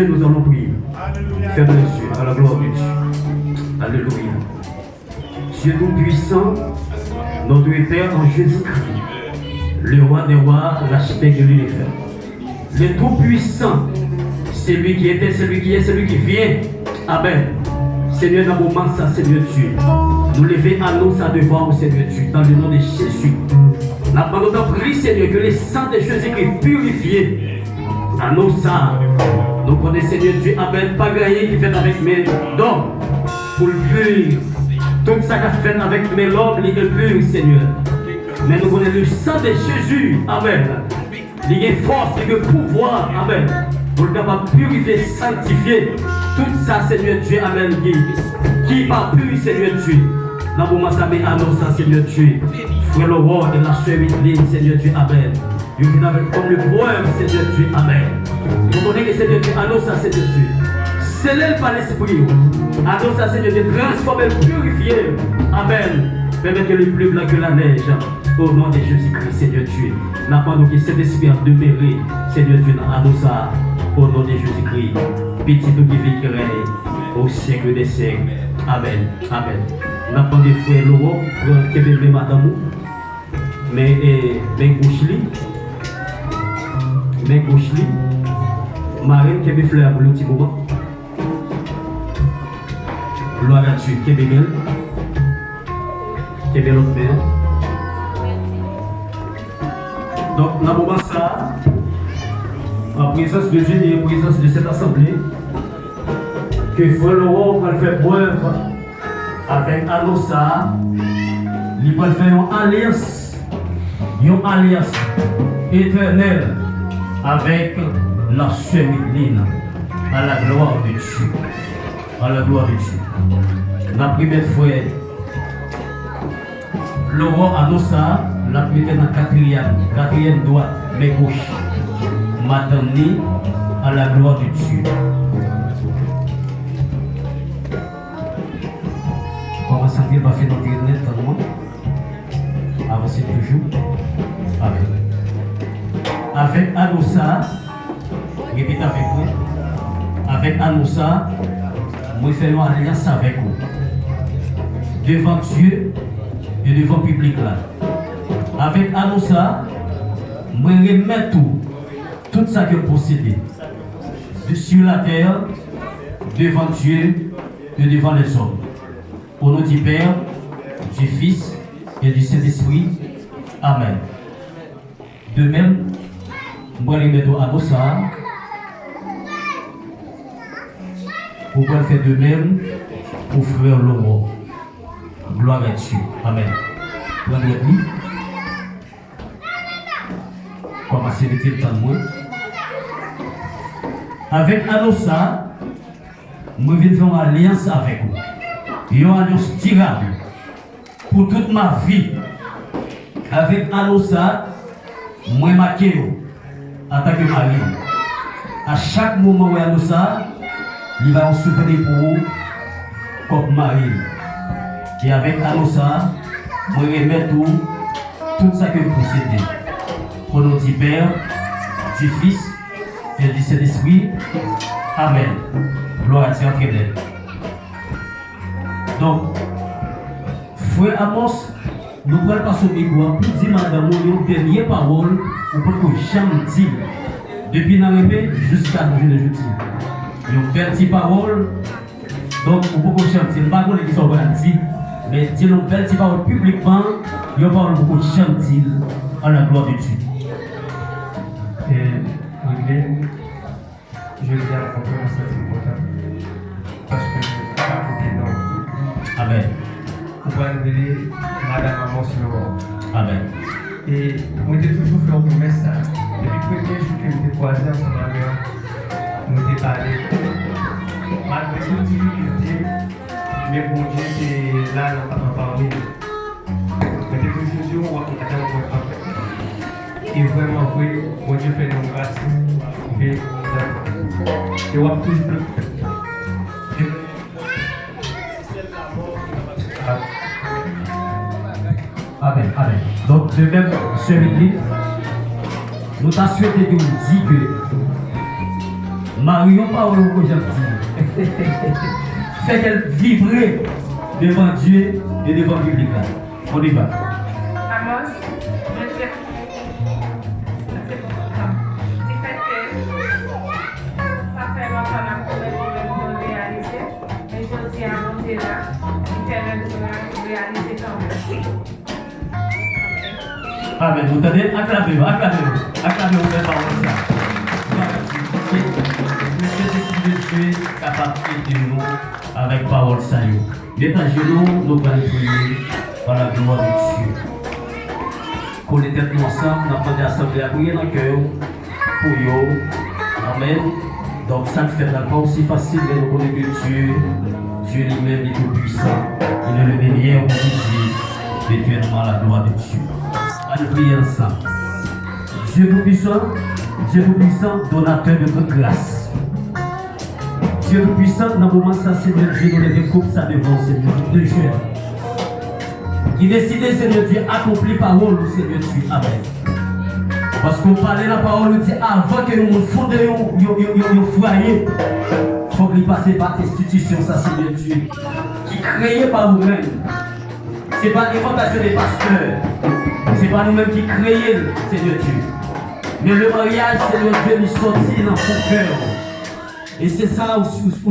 Nous allons prier. Ferme les yeux à la gloire de Dieu. Alléluia. Dieu tout-puissant, notre Père en Jésus-Christ, le roi des rois, l'architecte de l'univers. Le tout-puissant, c'est lui qui était, c'est lui qui est, c'est lui qui vient. Amen. Seigneur, dans le moment, ça, Seigneur Dieu. Nous levons à nous ça devant, Seigneur Dieu, dans le nom de Jésus. Nous avons prié, Seigneur, que les sangs de Jésus-Christ purifiés, à nous ça. Nous connaissons, Seigneur Dieu, Amen, pas gagné qui fait avec mes dons pour le pur. Tout ça qu'a fait avec mes lobes, il est pur, Seigneur. Mais nous connaissons le sang de Jésus, Amen. Il est force, il est pouvoir, Amen. Pour le capable de purifier, sanctifier. Tout ça, Seigneur Dieu, Amen, qui pas pur, Seigneur Dieu. Dans le moment, ça met à nous, ça, Seigneur Dieu. Frère le roi et la soeur Micheline, Seigneur Dieu, Amen. Vous venez avec comme le poème, Seigneur Dieu, Amen. Vous connaissez que Seigneur Dieu, annonce ça, Seigneur Dieu. Scellez par l'esprit. Annonce ça, Seigneur Dieu, transformez, purifiez. Amen. Permettez le plus blanc que la neige. Au nom de Jésus-Christ, Seigneur Dieu. N'appendons que cet esprit a demeuré, Seigneur Dieu, annonce ça. Au nom de Jésus-Christ. Petit tout qui vit qui règne au siècle des siècles. Amen. Amen. N'appendez frère Laurent, qui est bébé madame. Mais, ben gauche-li. Mais gauche-li. Marine qui est fleur pour le petit moment. Gloire à Dieu, qui est belle. Qui est belle autre mère. Donc, dans le moment ça, en présence de Dieu et en présence de cette assemblée, que Frère Laurent va faire preuve avec Anossa, il va faire une alliance éternelle avec la sœur Micheline, à la gloire de Dieu. À la gloire de Dieu. La première fois, Laurent Anossa, la première dans la quatrième droite, mais gauche. M'attendez à la gloire de Dieu. On va sentir va faire notre internet dans le monde. Avancez toujours. Amen. Avec Anossa, répétez avec vous. Avec Anossa, nous faisons alliance avec vous. Devant Dieu et devant le public là. Avec Anossa, nous remettons tout tout ça que possédé sur la terre, devant Dieu et devant les hommes. Au nom du Père, du Fils et du Saint-Esprit. Amen. De même, moi les mettons à Bossa. Vous pouvez faire de même pour frère Laurent. Gloire à Dieu. Amen. Gloire à lui. Commencez le temps de moi. Avec Anosa, moi je vais faire une alliance avec vous. Une alliance durable pour toute ma vie. Avec Anosa, moi marqué en tant que mari. À chaque moment où Anosa, il va en souvenir pour vous comme mari. Et avec Anosa, moi je remets tout ça que vous possédez. Au nom du Père, du Fils et du Saint-Esprit. Amen. Gloire à Dieu, très bien. Donc, frère Amos, nous prenons pas son micro pour dire madame, une dernière parole, ou pour que jamais dire, depuis l'arrivée jusqu'à aujourd'hui. Une belle parole, donc pour que jamais dire, pas qu'on est qui sont dire, mais dire une belle parole publiquement, il y a parole pour que jamais dire, à la gloire de Dieu. Je vais dire à vous ça c'est important. Parce que je ne pas côté non. Amen. Vous pouvez révéler Madame Amos Laurent. Amen. Et moi j'ai toujours fait une promesse ça. Depuis le premier jour que j'étais croisé ensemble avec nous, nous avons parlé. Malgré toutes les difficultés, mais bon Dieu était là dans parler. Mais depuis ce jour, on va attendre votre papa. Et vraiment, oui, bon Dieu fait nos grâces. Et on va toujours. Amen, amen. Donc, de même, ce midi, nous t'as souhaité de nous dire que Marion parole au gentil. Fait qu'elle vibrer devant Dieu et devant le public. On y va. Amos, je sais. C'est fait que ça fait longtemps que je l'ai réalisé, mais je dis à mon Dieu là, il fait le réaliser quand même. Amen. Vous entendez? Acclamez-vous, acclamez-vous. Acclamez-vous de parole ça. Monsieur l'Esprit de Dieu capable de nous avec parole ça. Mettez à genoux, nous allons prier par la gloire de Dieu. Pour les têtes ensemble, nous avons l'assemblée à prier dans le cœur pour eux. Amen. Donc ça ne fait pas aussi facile de nous connaître que Dieu. Dieu lui-même est tout puissant. Il est le meilleur pour nous dire éternellement la gloire de Dieu. Allons prier ensemble. Dieu tout-puissant, donateur de toute grâce. Dieu tout-puissant, dans le moment ça, Seigneur Dieu, nous lève coupe ça devant, Seigneur, de Dieu. Qui décide, Seigneur Dieu, accomplir parole, Seigneur Dieu. Amen. Parce qu'on parlait la parole, nous dit avant que nous fondions un foyer, il faut qu'il passe par l'institution, ça, Seigneur Dieu, qui créée par nous-mêmes. Ce n'est pas l'inventation des pasteurs. Ce n'est pas nous-mêmes qui créons, Seigneur Dieu. Mais le mariage, Seigneur Dieu, nous sortit dans son cœur. Et c'est ça aussi.